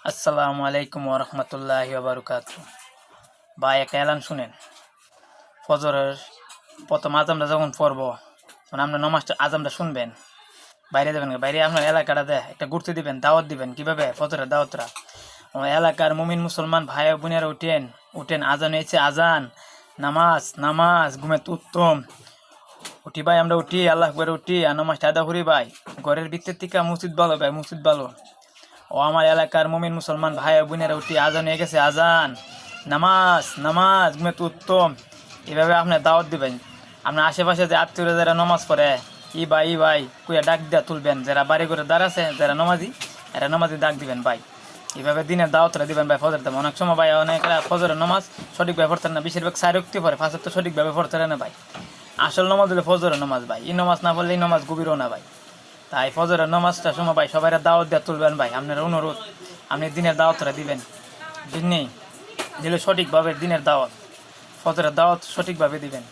আসসালামু আলাইকুম ওরহমতুল্লাহি ওবারাকাতুহু। ভাই একটা এলান শুনেন। ফজরের প্রথম আজামটা যখন পড়ব তখন আপনার নমাজটা আজামটা শুনবেন, বাইরে যাবেন, বাইরে আপনার এলাকাটা একটা ঘুরতে দিবেন, দাওয়াত দিবেন। কীভাবে? ফজরের দাওয়াতরা আমার এলাকার মুমিন মুসলমান ভাই বোনেরা উঠেন উঠেন, আজান হয়েছে, আজান, নামাজ নামাজ, ঘুমে উত্তম উঠি ভাই, আমরা উঠি, আল্লাহ করে উঠি আর নামাজটা আদা করি ভাই। ঘরের ভিতর থেকে মসজিদ ভালো ভাই, মসজিদ ভালো। ও আমার এলাকার মুমিন মুসলমান ভাই বোনেরা উঠি, আজান হয়ে গেছে, আজান, নামাজ নামাজ, ঘুমে উত্তম। এভাবে আপনার দাওয়াত দিবেন। আপনার আশেপাশে যে আত্মীয়রা যারা নামাজ পড়ে, ই ভাই কুইয়া ডাক দিয়া তুলবেন। যারা বাড়ি করে দাঁড়াছে, যারা নামাজি, এরা নামাজি ডাক দিবেন ভাই। এইভাবে দিনের দাওয়াতরা দিবেন ভাই। ফজর দাম অনেক সময় ভাই অনেকরা ফজরের নামাজ সঠিকভাবে পড়তেন না, বেশিরভাগ সাইরক্তি পড়ে, ফাঁসের তো সঠিকভাবে পড়তে না ভাই। আসল নামাজ হলে ফজরের নামাজ ভাই। এই নামাজ না পড়লে এই নামাজ গভীরও না ভাই। তাই ফজরের নামাজটা সময় ভাই সবাই দাওয়াত দিয়ে তুলবেন ভাই। আপনার অনুরোধ, আপনি দিনের দাওয়াতটা দিবেন। দিনে দিলে সঠিকভাবে দিনের দাওয়াত, ফজরের দাওয়াত সঠিকভাবে দিবেন।